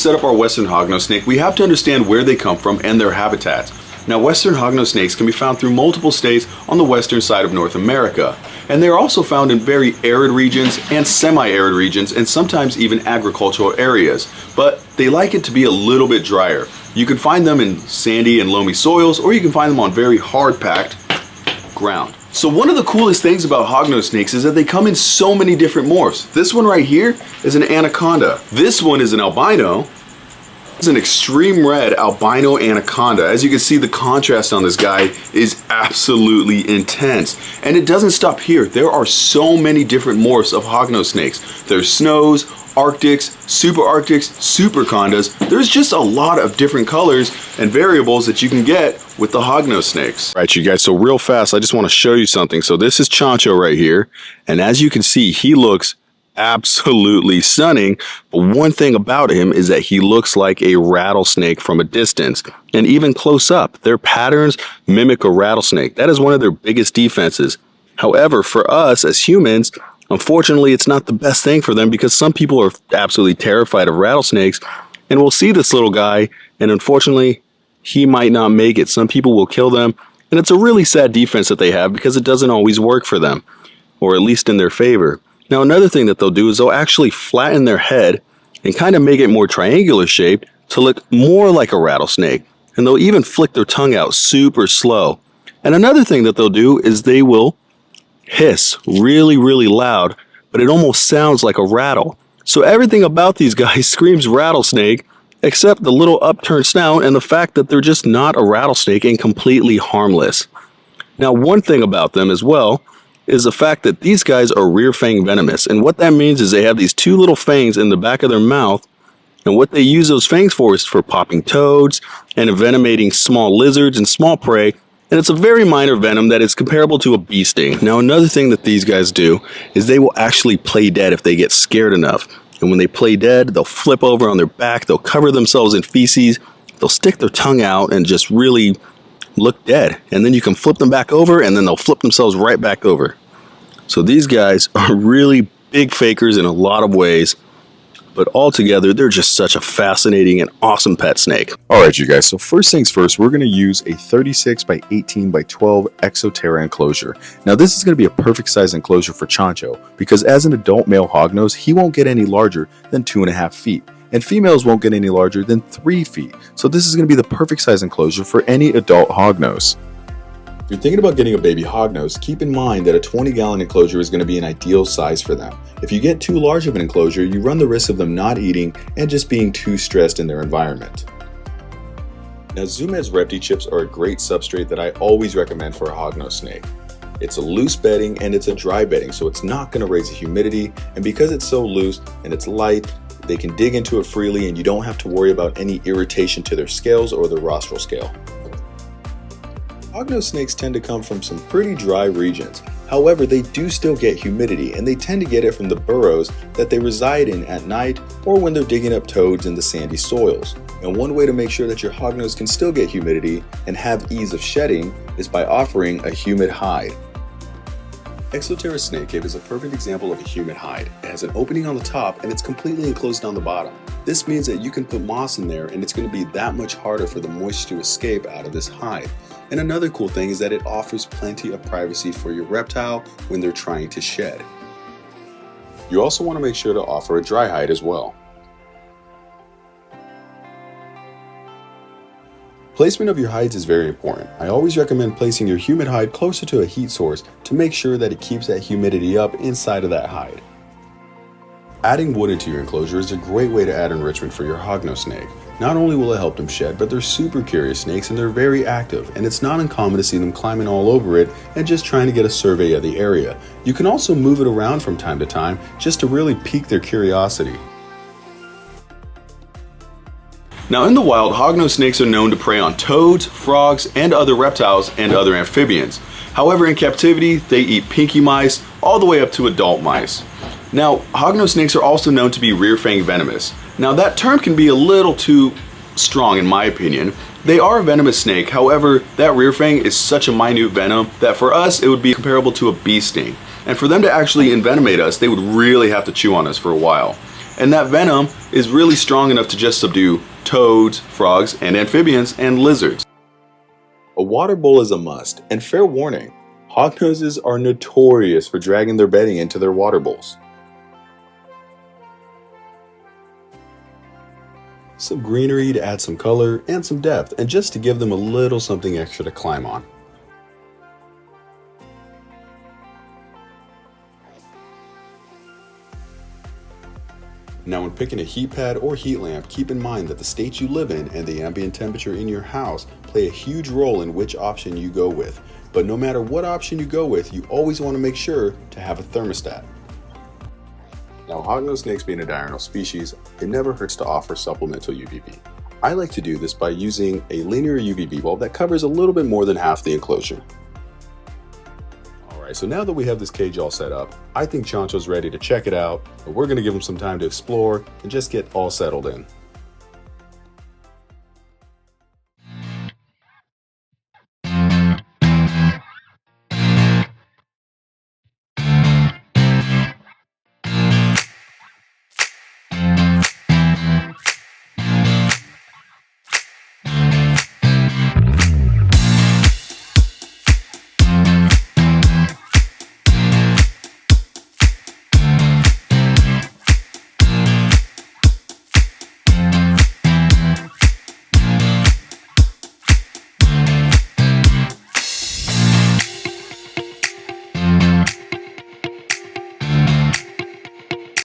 set up our western hognose snake, we have to understand where they come from and their habitats. Now, western hognose snakes can be found through multiple states on the western side of North America, and they are also found in very arid regions and semi-arid regions, and sometimes even agricultural areas, but they like it to be a little bit drier. You can find them in sandy and loamy soils, or you can find them on very hard-packed ground. So one of the coolest things about hognose snakes is that they come in so many different morphs. This one right here is an anaconda. This one is an albino. It's an extreme red albino anaconda. As you can see, the contrast on this guy is absolutely intense. And it doesn't stop here. There are so many different morphs of hognose snakes. There's snows, arctics, super arctics, supercondas. There's just a lot of different colors and variables that you can get with the hognose snakes. All right, you guys, so real fast, I just want to show you something. So this is Chancho right here. And as you can see, he looks absolutely stunning, but one thing about him is that he looks like a rattlesnake from a distance, and even close up their patterns mimic a rattlesnake. That is one of their biggest defenses. However, for us as humans, unfortunately, it's not the best thing for them, because some people are absolutely terrified of rattlesnakes, and we'll see this little guy, and unfortunately he might not make it. Some people will kill them, and it's a really sad defense that they have, because it doesn't always work for them, or at least in their favor. Now, another thing that they'll do is they'll actually flatten their head and kind of make it more triangular shaped to look more like a rattlesnake. And they'll even flick their tongue out super slow. And another thing that they'll do is they will hiss really, really loud, but it almost sounds like a rattle. So everything about these guys screams rattlesnake, except the little upturned snout and the fact that they're just not a rattlesnake and completely harmless. Now, one thing about them as well is the fact that these guys are rear fang venomous, and what that means is they have these two little fangs in the back of their mouth, and what they use those fangs for is for popping toads and envenomating small lizards and small prey, and it's a very minor venom that is comparable to a bee sting. Now, another thing that these guys do is they will actually play dead if they get scared enough, and when they play dead, they'll flip over on their back, they'll cover themselves in feces, they'll stick their tongue out and just really look dead, and then you can flip them back over, and then they'll flip themselves right back over. So these guys are really big fakers in a lot of ways, but altogether they're just such a fascinating and awesome pet snake. Alright, you guys, so first things first, we're going to use a 36 by 18 by 12 Exoterra enclosure. Now this is going to be a perfect size enclosure for Chancho, because as an adult male hognose, he won't get any larger than 2.5 feet. And females won't get any larger than 3 feet. So this is going to be the perfect size enclosure for any adult hognose. If you're thinking about getting a baby hognose, keep in mind that a 20-gallon enclosure is going to be an ideal size for them. If you get too large of an enclosure, you run the risk of them not eating and just being too stressed in their environment. Now, Zumed's Repti chips are a great substrate that I always recommend for a hognose snake. It's a loose bedding and it's a dry bedding, so it's not going to raise the humidity, and because it's so loose and it's light, they can dig into it freely and you don't have to worry about any irritation to their scales or their rostral scale. Hognose snakes tend to come from some pretty dry regions. However, they do still get humidity, and they tend to get it from the burrows that they reside in at night or when they're digging up toads in the sandy soils. And one way to make sure that your hognose can still get humidity and have ease of shedding is by offering a humid hide. Exoterra snake cave is a perfect example of a humid hide. It has an opening on the top and it's completely enclosed on the bottom. This means that you can put moss in there and it's going to be that much harder for the moisture to escape out of this hide. And another cool thing is that it offers plenty of privacy for your reptile when they're trying to shed. You also want to make sure to offer a dry hide as well. Placement of your hides is very important. I always recommend placing your humid hide closer to a heat source to make sure that it keeps that humidity up inside of that hide. Adding wood into your enclosure is a great way to add enrichment for your hognose snake. Not only will it help them shed, but they're super curious snakes and they're very active, and it's not uncommon to see them climbing all over it and just trying to get a survey of the area. You can also move it around from time to time just to really pique their curiosity. Now, in the wild, hognose snakes are known to prey on toads, frogs, and other reptiles and other amphibians. However, in captivity, they eat pinky mice all the way up to adult mice. Now, hognose snakes are also known to be rear fang venomous. Now, that term can be a little too strong in my opinion. They are a venomous snake, however, that rear fang is such a minute venom that for us it would be comparable to a bee sting. And for them to actually envenomate us, they would really have to chew on us for a while. And that venom is really strong enough to just subdue toads, frogs, and amphibians, and lizards. A water bowl is a must, and fair warning, hognoses are notorious for dragging their bedding into their water bowls. Some greenery to add some color and some depth, and just to give them a little something extra to climb on. Now when picking a heat pad or heat lamp, keep in mind that the state you live in and the ambient temperature in your house play a huge role in which option you go with. But no matter what option you go with, you always want to make sure to have a thermostat. Now, hognose snakes being a diurnal species, it never hurts to offer supplemental UVB. I like to do this by using a linear UVB bulb that covers a little bit more than half the enclosure. Alright, so now that we have this cage all set up, I think Chancho's ready to check it out, but we're going to give him some time to explore and just get all settled in.